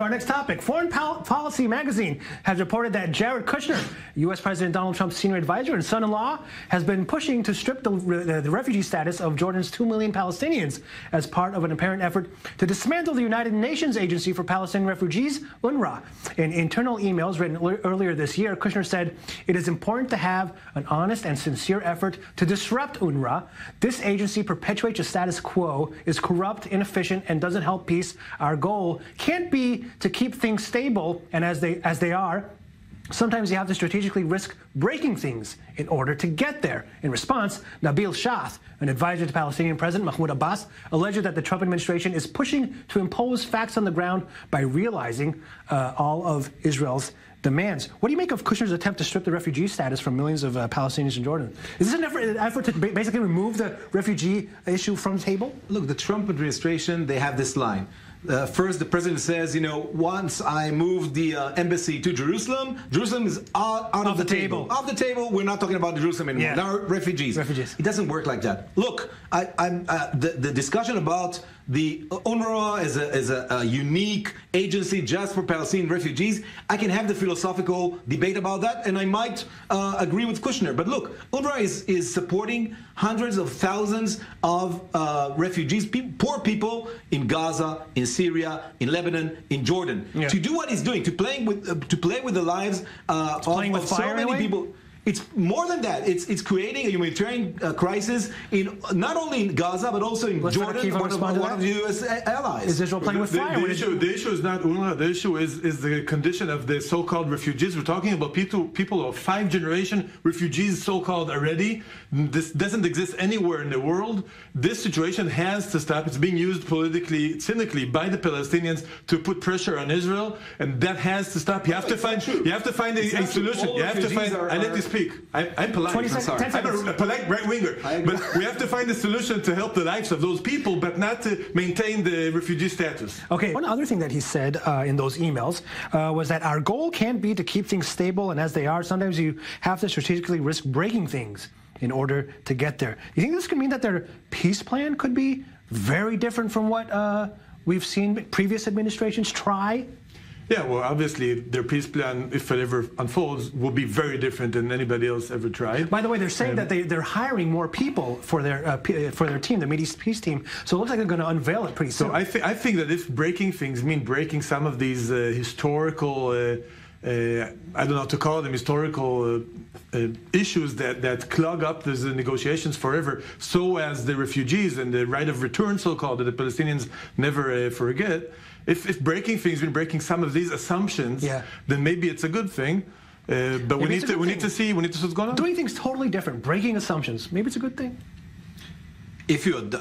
Our next topic, Foreign Policy magazine has reported that Jared Kushner, U.S. President Donald Trump's senior advisor and son-in-law, has been pushing to strip the refugee status of Jordan's 2 million Palestinians as part of an apparent effort to dismantle the United Nations Agency for Palestinian Refugees, UNWRA. In internal emails written earlier this year, Kushner said, "It is important to have an honest and sincere effort to disrupt UNWRA. This agency perpetuates a status quo, is corrupt, inefficient, and doesn't help peace. Our goal can't be to keep things stable, and as they are, sometimes you have to strategically risk breaking things in order to get there." In response, Nabil Shath, an advisor to Palestinian President Mahmoud Abbas, alleged that the Trump administration is pushing to impose facts on the ground by realizing all of Israel's demands. What do you make of Kushner's attempt to strip the refugee status from millions of Palestinians in Jordan? Is this an effort to basically remove the refugee issue from the table? Look, the Trump administration, they have this line. First, the president says, you know, once I moved the embassy to Jerusalem, Jerusalem is out of the table. Off the table, we're not talking about Jerusalem anymore. Yeah. Now, refugees. It doesn't work like that. Look, the discussion about the UNRWA as a unique agency just for Palestinian refugees, I can have the philosophical debate about that, and I might agree with Kushner. But look, UNRWA is supporting hundreds of thousands of refugees, poor people in Gaza, in Syria, in Lebanon, in Jordan. Yeah. To do what he's doing, to play with the lives of so many people. It's more than that. It's creating a humanitarian crisis in not only in Gaza but also in Jordan, one of the U.S. allies. Is Israel playing with fire? The issue is not UNRWA. The issue is the condition of the so-called refugees. We're talking about people of 5th-generation refugees, so-called already. This doesn't exist anywhere in the world. This situation has to stop. It's being used politically, cynically by the Palestinians to put pressure on Israel, and that has to stop. You have to find a solution. You have to find. I let you speak. I'm polite. I'm a polite right-winger. But we have to find a solution to help the lives of those people, but not to maintain the refugee status. Okay. One other thing that he said in those emails was that our goal can't be to keep things stable and as they are. Sometimes you have to strategically risk breaking things in order to get there. You think this could mean that their peace plan could be very different from what we've seen previous administrations try? Yeah, well, obviously, their peace plan, if it ever unfolds, will be very different than anybody else ever tried. By the way, they're saying that they're hiring more people for their team, the Mideast peace team. So it looks like they're going to unveil it pretty soon. So I think that if breaking things mean breaking some of these historical, I don't know how to call them, historical issues that clog up these negotiations forever, so as the refugees and the right of return, so-called, that the Palestinians never forget. If breaking things mean breaking some of these assumptions, then maybe it's a good thing. But we need to see what's going on. Doing things totally different, breaking assumptions, maybe it's a good thing. If you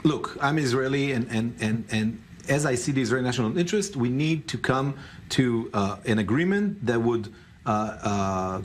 look, I'm Israeli, and as I see the Israeli national interest, we need to come to an agreement that would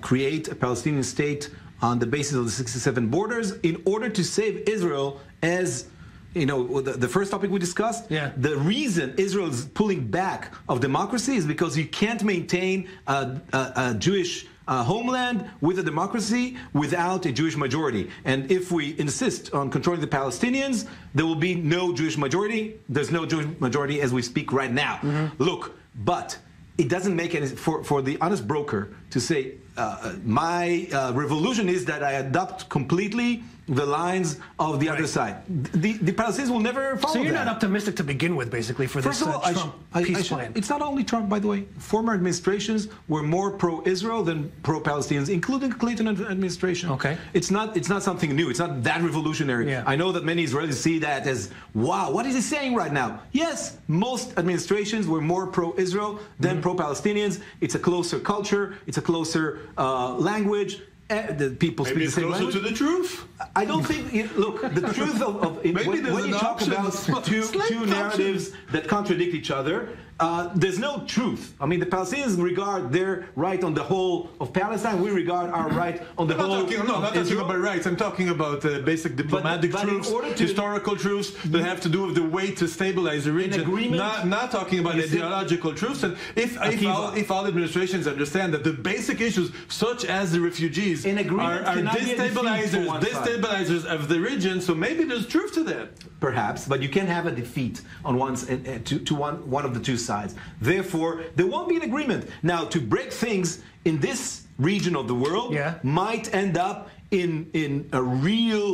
create a Palestinian state on the basis of the 67 borders in order to save Israel as. You know, the first topic we discussed, the reason Israel is pulling back of democracy is because you can't maintain a Jewish homeland with a democracy without a Jewish majority. And if we insist on controlling the Palestinians, there will be no Jewish majority. There's no Jewish majority as we speak right now. Look, but it doesn't make any for the honest broker to say my revolution is that I adopt completely the lines of the other side. The Palestinians will never follow that. So you're not optimistic to begin with, basically, for this Trump peace plan? It's not only Trump, by the way. Former administrations were more pro-Israel than pro-Palestinians, including the Clinton administration. Okay. It's not something new. It's not that revolutionary. Yeah. I know that many Israelis see that as, wow, what is he saying right now? Yes, most administrations were more pro-Israel than pro-Palestinians. It's a closer culture. It's a closer language. The people speak the same language. Maybe it's closer to the truth. I don't think. Look, the truth when you talk about two narratives that contradict each other, there's no truth. I mean, the Palestinians regard their right on the whole of Palestine. We regard our right on the whole. I'm not talking about rights. I'm talking about basic diplomatic truths, historical truths that have to do with the way to stabilize the region. Not talking about ideological truths. And if all administrations understand that the basic issues, such as the refugees, are destabilizers of the region, so maybe there's truth to that. Perhaps, but you can have a defeat on one of the two sides. sides. Therefore, there won't be an agreement. Now, to break things in this region of the world might end up in a real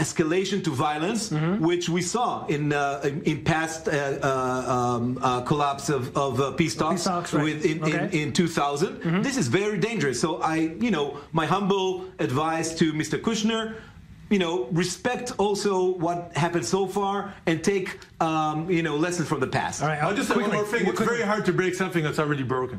escalation to violence, which we saw in past collapse of peace talks, in 2000. This is very dangerous. So my humble advice to Mr. Kushner, respect also what happened so far and take lessons from the past. All right, I'll just say one more thing. It's very hard to break something that's already broken.